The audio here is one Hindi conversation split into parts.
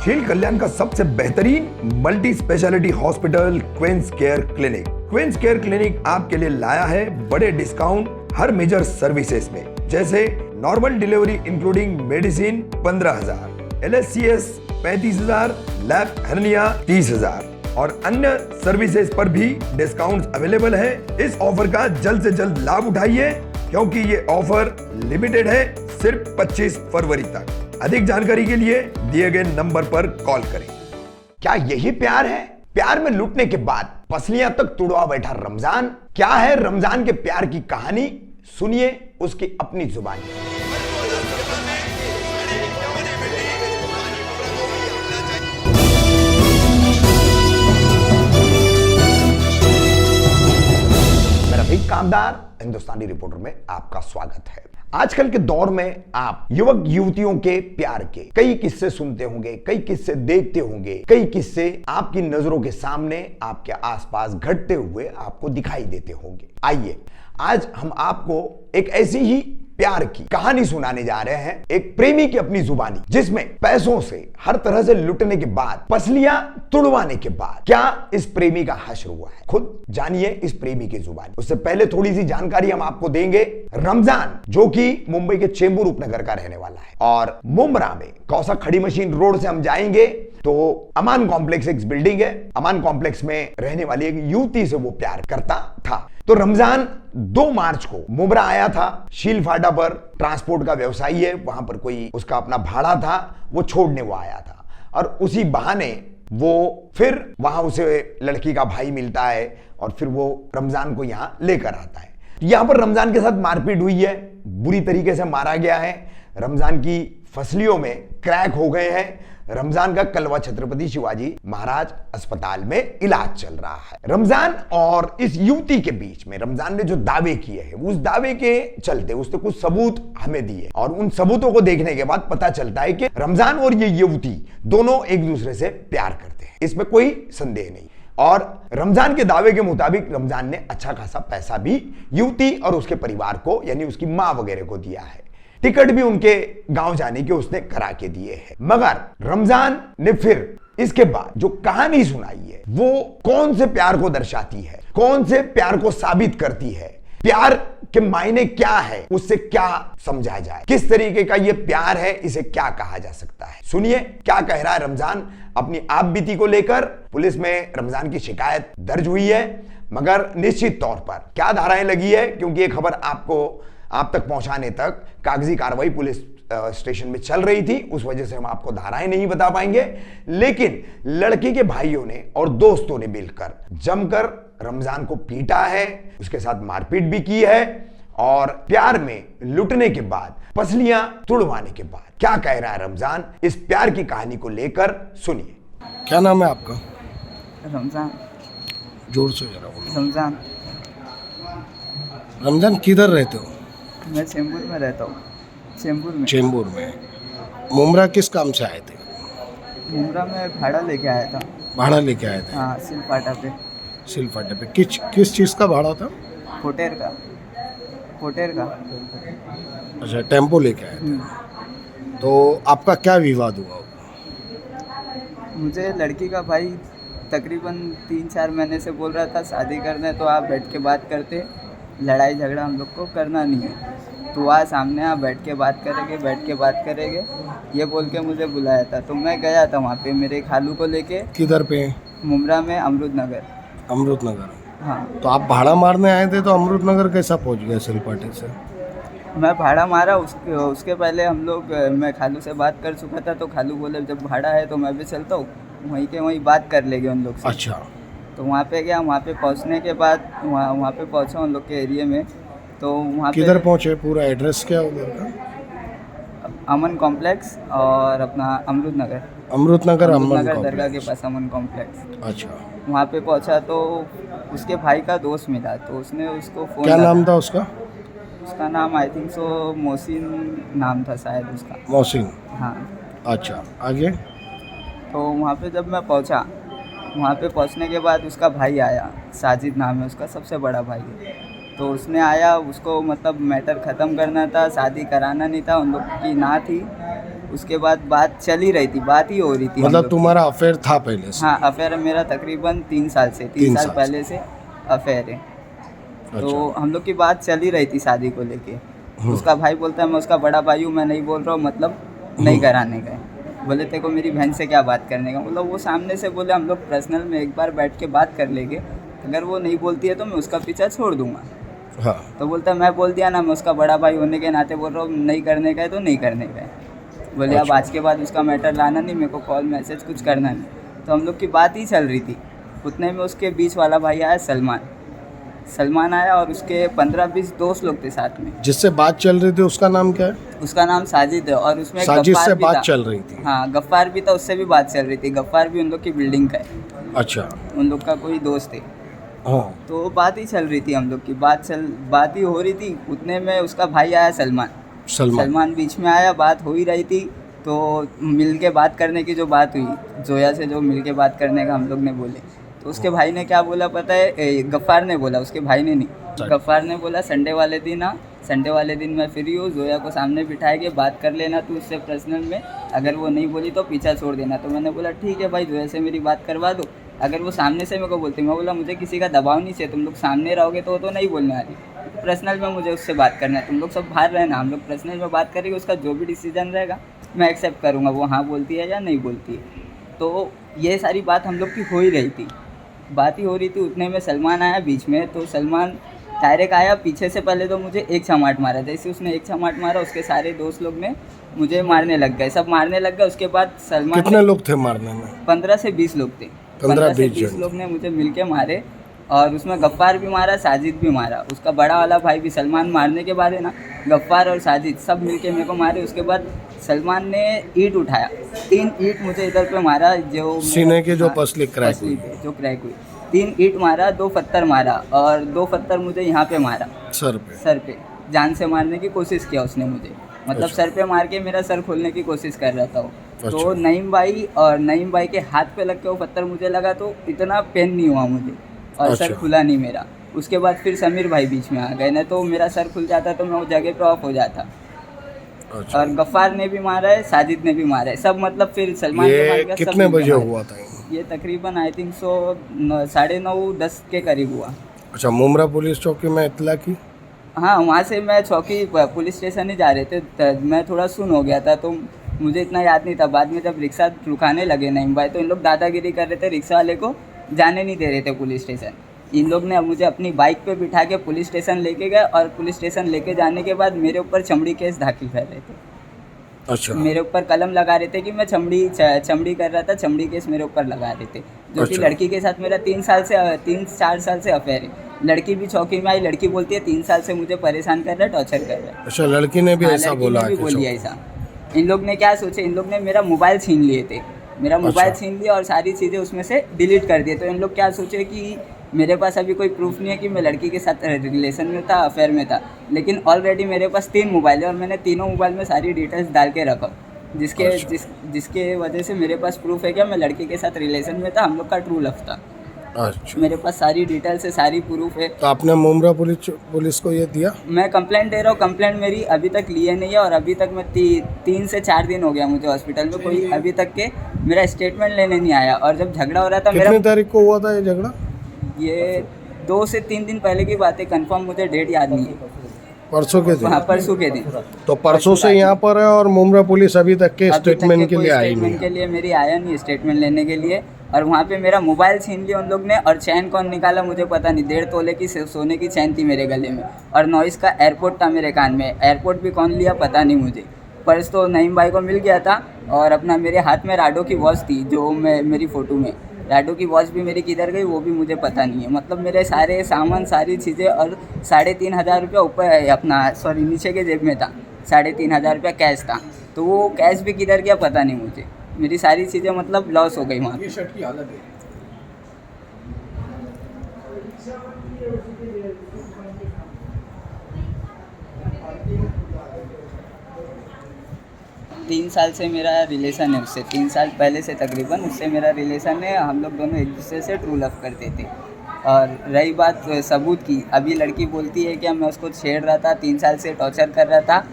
शील कल्याण का सबसे बेहतरीन multi speciality hospital Queens Care Clinic. Queens Care Clinic आपके लिए लाया है बड़े डिस्काउंट हर मेजर सर्विसेज में, जैसे normal delivery including medicine 15,000, LSCS 35,000, lab hernia 30,000 और अन्य सर्विसेज पर भी डिस्काउंट अवेलेबल है। इस ऑफर का जल्द से जल्द लाभ उठाइए, क्योंकि ये ऑफर लिमिटेड है, सिर्फ 25 फरवरी तक। अधिक जानकारी के लिए दिए गए नंबर पर कॉल करें। क्या यही प्यार है? प्यार में लुटने के बाद पसलियां तक तुड़वा बैठा रमजान। क्या है रमजान के प्यार की कहानी? सुनिए उसकी अपनी जुबानी। मैं रफीक कामदार हिंदुस्तानी रिपोर्टर में आपका स्वागत है। आजकल के दौर में आप युवक युवतियों के प्यार के कई किस्से सुनते होंगे, कई किस्से देखते होंगे, कई किस्से आपकी नजरों के सामने आपके आसपास घटते हुए आपको दिखाई देते होंगे। आइए आज हम आपको एक ऐसी ही प्यार की कहानी सुनाने जा रहे हैं, एक प्रेमी की अपनी जुबानी, जिसमें पैसों से हर तरह से लुटने के बाद, पसलियां तुड़वाने के बाद क्या इस प्रेमी का हश्र हुआ है। खुद जानिए इस प्रेमी की जुबानी। उससे पहले थोड़ी सी जानकारी हम आपको देंगे। रमजान जो कि मुंबई के चेंबूर उपनगर का रहने वाला है और मुंब्रा में कौसा खड़ी मशीन रोड से हम जाएंगे तो अमान कॉम्प्लेक्स एक बिल्डिंग है। अमान कॉम्प्लेक्स में रहने वाली एक युवती से वो प्यार करता था। तो रमजान 2 मार्च को मुंब्रा आया था। शील फाटा पर ट्रांसपोर्ट का व्यवसायी है, वहां पर कोई उसका अपना भाड़ा था, वो छोड़ने वो आया था और उसी बहाने वो फिर वहां उसे लड़की का भाई मिलता है और फिर वो रमजान को यहां लेकर आता है। यहां पर रमजान के साथ मारपीट हुई है, बुरी तरीके से मारा गया है। रमजान की फसलियों में क्रैक हो गए हैं। रमजान का कलवा छत्रपति शिवाजी महाराज अस्पताल में इलाज चल रहा है। रमजान और इस युवती के बीच में रमजान ने जो दावे किए हैं, उस दावे के चलते उसने कुछ सबूत हमें दिए और उन सबूतों को देखने के बाद पता चलता है कि रमजान और ये युवती दोनों एक दूसरे से प्यार करते हैं, इसमें कोई संदेह नहीं। और रमजान के दावे के मुताबिक रमजान ने अच्छा खासा पैसा भी युवती और उसके परिवार को, यानी उसकी मां वगैरह को दिया है। टिकट भी उनके गांव जाने के उसने करा के दिए हैं। मगर रमजान ने फिर इसके बाद जो कहानी सुनाई है वो कौन से प्यार को दर्शाती है, कौन से प्यार को साबित करती है, प्यार के मायने क्या है, उससे क्या समझा जाए, किस तरीके का ये प्यार है, इसे क्या कहा जा सकता है। सुनिए क्या कह रहा है रमजान अपनी आप बीती को लेकर। पुलिस में रमजान की शिकायत दर्ज हुई है, मगर निश्चित तौर पर क्या धाराएं लगी है, क्योंकि ये खबर आप तक पहुंचाने तक कागजी कार्रवाई पुलिस स्टेशन में चल रही थी, उस वजह से हम आपको धाराएं नहीं बता पाएंगे। लेकिन लड़की के भाइयों ने और दोस्तों ने मिलकर जमकर रमजान को पीटा है, उसके साथ मारपीट भी की है और प्यार में लुटने के बाद, पसलियां तुड़वाने के बाद क्या कह रहा है रमजान इस प्यार की कहानी को लेकर। सुनिए। क्या नाम है आपका? रमजान। जोर से जरा बोलो। रमजान। रमजान किधर रहते हो? मैं चेंबूर में रहता हूँ। चेंबूर में। चेंबूर में। मुंब्रा किस काम से आए थे? मुंब्रा में भाड़ा लेके आया था। भाड़ा लेके आए थे? हाँ, सिलपाटा पे। सिलफाटे पे किस चीज़ का भाड़ा था? होटेल का। अच्छा, टेम्पो लेके आए थे। तो आपका क्या विवाद हुआ? मुझे लड़की का भाई तकरीबन 3-4 महीने से बोल रहा था शादी करने, तो आप बैठ के बात करते, लड़ाई झगड़ा हम लोग को करना नहीं है, तो वहाँ सामने आप बैठ के बात करेंगे, ये बोल के मुझे बुलाया था। तो मैं गया था वहाँ पे मेरे खालू को लेके। किधर पे? मुंब्रा में अमृत नगर। हाँ। तो आप भाड़ा मारने आए थे, तो अमृत नगर कैसा पहुँच गया सिलपाटे से? मैं भाड़ा मारा, उसके पहले हम लोग, मैं खालू से बात कर चुका था, तो खालू बोले जब भाड़ा है तो मैं भी चलता हूँ, वहीं बात कर लेंगे उन लोग से। अच्छा। तो वहाँ पे गया, वहाँ पे पहुँचने के बाद वहाँ पे पहुँचा उन लोग के एरिया में। तो वहाँ पे किधर पहुँचे? पूरा एड्रेस क्या उधर का? अमन कॉम्प्लेक्स और अपना अमृत नगर दरगाह के पास अमन कॉम्प्लेक्स। अच्छा। वहाँ पे पहुँचा तो उसके भाई का दोस्त मिला, तो उसने उसको फ़ोन। क्या नाम था उसका? उसका नाम आई थिंक सो मोहसिन नाम था शायद उसका। मोहसिन। हाँ। अच्छा, आगे? तो वहाँ पे जब मैं पहुँचा, वहाँ पे पहुँचने के बाद उसका भाई आया, साजिद नाम है उसका, सबसे बड़ा भाई है। तो उसने आया, उसको मतलब मैटर ख़त्म करना था, शादी कराना नहीं था, उन लोग की ना थी। उसके बाद बात चल ही रही थी, बात ही हो रही थी हम मतलब लोग। तुम्हारा अफेयर था पहले से? हाँ, अफेयर मेरा तकरीबन 3 साल से, 3 साल साल पहले से अफेयर है। तो अच्छा। हम लोग की बात चल ही रही थी शादी को लेके। उसका भाई बोलता है मैं उसका बड़ा भाई हूँ, मैं नहीं बोल रहा हूँ, मतलब नहीं कराने का है। बोले तेरे को मेरी बहन से क्या बात करने का, मतलब वो सामने से बोले हम लोग पर्सनल में एक बार बैठ के बात कर लेंगे, अगर वो नहीं बोलती है तो मैं उसका पीछा छोड़ दूंगा। हाँ। तो बोलता है मैं बोल दिया ना, मैं उसका बड़ा भाई होने के नाते बोल रहा हूँ, नहीं करने का है तो नहीं करने का है। बोले अब अच्छा। आज के बाद उसका मैटर लाना नहीं, मेरे को कॉल मैसेज कुछ करना नहीं। तो हम लोग की बात ही चल रही थी, उतने में उसके बीच वाला भाई आया सलमान आया, और उसके 15-20 दोस्त लोग थे साथ में। जिससे बात चल रही थी उसका नाम क्या है? उसका नाम साजिद है, और उसमें साजिद गफ्फार से भी बात था। चल रही थी? हाँ, गफ्फार भी था, उससे भी बात चल रही थी। गफ्फार भी उन लोग की बिल्डिंग का है, अच्छा। उन लोग का कोई दोस्त है। हाँ। तो बात ही चल रही थी हम लोग की, बात ही हो रही थी। उतने में उसका भाई आया सलमान बीच में आया, बात हो ही रही थी। तो मिल के बात करने की जो बात हुई, जोया से जो मिल के बात करने का हम लोग ने बोले, तो उसके भाई ने क्या बोला पता है? गफ्फार ने बोला, उसके भाई ने नहीं। गफ्फार ने बोला संडे वाले दिन मैं फ्री हूँ, जोया को सामने बिठाए के बात कर लेना तू उससे पर्सनल में, अगर वो नहीं बोली तो पीछा छोड़ देना। तो मैंने बोला ठीक है भाई, जोया से मेरी बात करवा दो। अगर वो सामने से मेरे को बोलती, मैं बोला मुझे किसी का दबाव नहीं चाहिए, तुम लोग सामने रहोगे तो वो तो नहीं बोलने वाली, पर्सनल में मुझे उससे बात करना है। तुम लोग सब बाहर रहना, हम लोग पर्सनल में बात करेंगे, उसका जो भी डिसीजन रहेगा मैं एक्सेप्ट करूँगा, वो हाँ बोलती है या नहीं बोलती है। तो ये सारी बात हम लोग की हो ही रही थी, बात ही हो रही थी। उतने में सलमान आया बीच में, तो सलमान डायरेक्ट आया पीछे से, पहले तो मुझे एक चमाट मारा। जैसे उसने एक चमाट मारा, उसके सारे दोस्त लोग ने मुझे मारने लग गए, सब मारने लग गए। उसके बाद सलमान कितने लोग थे मारने में? 15 से 20 लोग थे। 15 से 20 लोग ने मुझे मिल के मारे, और उसमें गफ्फार भी मारा, साजिद भी मारा, उसका बड़ा वाला भाई भी। सलमान मारने के बाद है ना, गफ्फार और साजिद सब मिल के मेरे को मारे। उसके बाद सलमान ने ईंट उठाया, 3 ईंट मुझे इधर पे मारा, जो सीने की जो पसली क्रैक पसली हुई। पे जो क्रैक हुई। 3 ईंट मारा, 2 पत्थर मारा, और 2 पत्थर मुझे यहाँ पे मारा, सर पे। जान से मारने की कोशिश किया उसने मुझे, मतलब अच्छा। सर पे मार के मेरा सर खोलने की कोशिश कर रहा था वो। तो अच्छा। नईम भाई के हाथ पे लग के वो पत्थर मुझे लगा, तो इतना पेन नहीं हुआ मुझे, और सर अच्छा। खुला नहीं मेरा। उसके बाद फिर समीर भाई बीच में आ गए, नहीं तो मेरा सर खुल जाता तो मैं उस जगह पे ऑफ हो जाता। अच्छा। और गफ्फार ने भी मारा है, साजिद ने भी मारा है, सब मतलब फिर सलमान के मार ये गया, सब कितने मिलके बजे मारे। हुआ था ये? ये तकरीबन आई थिंक 9:30-10 के करीब हुआ। अच्छा, मुमरा पुलिस चौकी में इतला की? हाँ, वहाँ से मैं चौकी पुलिस स्टेशन ही जा रहे थे, मैं थोड़ा सुन हो गया था, तो मुझे इतना याद नहीं था। बाद में जब रिक्शा रुकाने लगे नईम भाई, तो इन लोग दादागिरी कर रहे थे, रिक्शा वाले को जाने नहीं दे रहे थे पुलिस स्टेशन। इन लोग ने मुझे अपनी बाइक पे बिठा के पुलिस स्टेशन लेके गए, और पुलिस स्टेशन लेके जाने के बाद मेरे ऊपर चमड़ी केस दाखिल कर रहे थे। अच्छा। मेरे ऊपर कलम लगा रहे थे कि मैं चमड़ी कर रहा था, चमड़ी केस मेरे ऊपर लगा रहे थे, जो कि अच्छा। लड़की के साथ मेरा 3-4 साल से अफेयर है। लड़की भी चौकी में आई, लड़की बोलती है 3 साल से मुझे परेशान कर रहा है, टॉर्चर कर रहा है। अच्छा, लड़की ने भी हाँ, ऐसा लड़की बोला ने भी कि बोली चौकी- ऐसा। इन लोग ने क्या सोचे, इन लोग ने मेरा मोबाइल छीन लिए थे, मेरा मोबाइल अच्छा। छीन लिया और सारी चीज़ें उसमें से डिलीट कर दिए। तो इन लोग क्या सोचे कि मेरे पास अभी कोई प्रूफ नहीं है कि मैं लड़की के साथ रिलेशन में था, अफेयर में था, लेकिन ऑलरेडी मेरे पास 3 मोबाइल है, और मैंने तीनों मोबाइल में सारी डिटेल्स डाल के रखा, अच्छा। जिसके वजह से मेरे पास प्रूफ है कि मैं लड़की के साथ रिलेशन में था, हम लोग का ट्रू लव था। अच्छा। मेरे पास सारी डिटेल्स है, सारी प्रूफ है। तो आपने मुमरा पुलिस को ये दिया? मैं कंप्लेंट दे रहा हूँ, कंप्लेंट मेरी अभी तक लिए नहीं है, और अभी तक मैं 3 से 4 दिन हो गया मुझे हॉस्पिटल में, कोई अभी तक के मेरा स्टेटमेंट लेने नहीं आया। और जब झगड़ा हो रहा था कितनी तारीख को हुआ था ये झगड़ा? ये 2 से 3 दिन पहले की बात है, कंफर्म मुझे डेट याद नहीं है। परसों के दिन? हाँ, परसों के दिन। तो परसों से यहाँ पर है, और मुमरा पुलिस अभी तक के अभी तक स्टेटमेंट के कोई लिए आई स्टेटमेंट के नहीं? लिए मेरी आया नहीं, स्टेटमेंट लेने के लिए। और वहाँ पे मेरा मोबाइल छीन लिया उन लोग ने, और चैन कौन निकाला मुझे पता नहीं। 1.5 तोले की सोने की चैन थी मेरे गले में, और नॉइस का एयरपोर्ट था मेरे कान में। एयरपोर्ट भी कौन लिया पता नहीं मुझे। पर्स तो नईम भाई को मिल गया था, और अपना मेरे हाथ में राडो की वॉच थी, जो मेरी फ़ोटो में राडो की वॉच भी मेरी किधर गई वो भी मुझे पता नहीं है। मतलब मेरे सारे सामान, सारी चीज़ें, और 3,500 रुपया ऊपर अपना नीचे के जेब में था। 3,500 रुपया कैश था, तो वो कैश भी किधर गया पता नहीं मुझे। मेरी सारी चीज़ें मतलब लॉस हो गई वहाँ। ये शर्ट की हालत है। 3 साल से मेरा रिलेशन है उससे, 3 साल पहले से तकरीबन उससे मेरा रिलेशन है। हम लोग दोनों एक दूसरे से ट्रू लव करते थे। और रही बात सबूत की, अभी लड़की बोलती है कि मैं उसको छेड़ रहा था, 3 साल से टॉर्चर कर रहा था,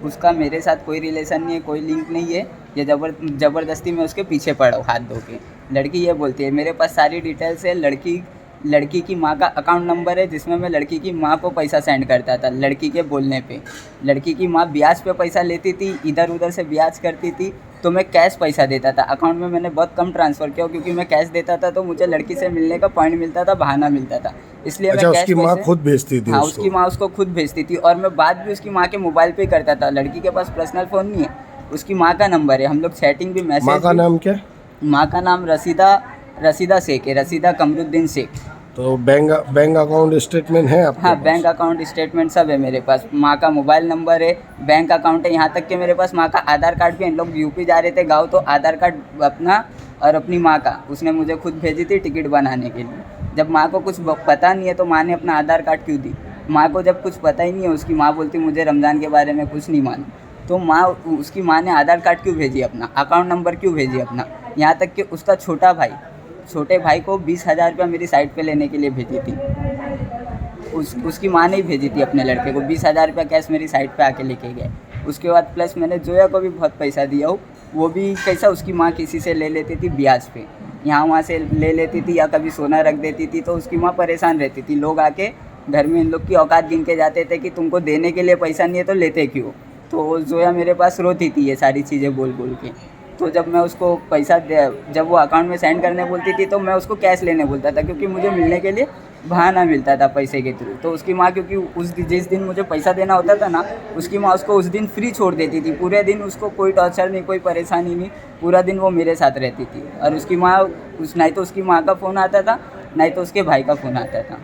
उसका मेरे साथ कोई रिलेशन नहीं है, कोई लिंक नहीं है। ये ज़बरदस्ती मैं उसके पीछे पड़ा हूँ हाथ धो के। लड़की ये बोलती है मेरे पास सारी डिटेल्स है, लड़की की माँ का अकाउंट नंबर है जिसमें मैं लड़की की माँ को पैसा सेंड करता था लड़की के बोलने पे। लड़की की माँ ब्याज पे पैसा लेती थी, इधर उधर से ब्याज करती थी, तो मैं कैश पैसा देता था। अकाउंट में मैंने बहुत कम ट्रांसफ़र किया क्योंकि मैं कैश देता था तो मुझे लड़की से मिलने का पॉइंट मिलता था, बहाना मिलता था, इसलिए अच्छा, मैं कैश उसकी माँ पैसे- खुद भेजती थी हाँ, उसको? उसकी माँ उसको खुद भेजती थी और मैं बात भी उसकी माँ के मोबाइल पे ही करता था। लड़की के पास पर्सनल फ़ोन नहीं है, उसकी माँ का नंबर है, हम लोग चैटिंग भी, मैसेज माँ का भी- नाम क्या? माँ का नाम रसीदा शेख है, रसीदा कमरुद्दीन शेख। तो बैंक अकाउंट स्टेटमेंट है आपके हाँ, पास? बैंक अकाउंट स्टेटमेंट सब है मेरे पास। माँ का मोबाइल नंबर है, बैंक अकाउंट है, यहाँ तक कि मेरे पास माँ का आधार कार्ड भी है। इन लोग यूपी जा रहे थे गाँव, तो आधार कार्ड अपना और अपनी माँ का उसने मुझे खुद भेजी थी टिकट बनाने के लिए। जब माँ को कुछ पता नहीं है तो माँ ने अपना आधार कार्ड क्यों दी? माँ को जब कुछ पता ही नहीं है, उसकी माँ बोलती मुझे रमज़ान के बारे में कुछ नहीं मालूम, तो उसकी माँ ने आधार कार्ड क्यों भेजी अपना, अकाउंट नंबर क्यों भेजी अपना? यहाँ तक कि उसका छोटे भाई को 20,000 रुपया मेरी साइट पे लेने के लिए भेजी थी। उसकी माँ ने ही भेजी थी अपने लड़के को 20,000 रुपया कैश मेरी साइट पे आके लेके गए। उसके बाद प्लस मैंने जोया को भी बहुत पैसा दिया हूँ, वो भी कैसा, उसकी माँ किसी से ले लेती थी ब्याज पे, यहाँ वहाँ से ले लेती थी या कभी सोना रख देती थी, तो उसकी माँ परेशान रहती थी। लोग आके घर में इन लोग की औकात गिन के जाते थे कि तुमको देने के लिए पैसा नहीं है तो लेते क्यों? तो जोया मेरे पास रोती थी ये सारी चीज़ें बोल बोल के। तो जब मैं उसको जब वो अकाउंट में सेंड करने बोलती थी तो मैं उसको कैश लेने बोलता था क्योंकि मुझे मिलने के लिए बहाना मिलता था पैसे के थ्रू। तो उसकी माँ, क्योंकि जिस दिन मुझे पैसा देना होता था ना, उसकी माँ उसको उस दिन फ्री छोड़ देती थी। पूरे दिन उसको कोई टॉर्चर नहीं, कोई परेशानी नहीं, पूरा दिन वो मेरे साथ रहती थी। और उसकी माँ नहीं तो उसकी माँ का फ़ोन आता था, नहीं तो उसके भाई का फ़ोन आता था।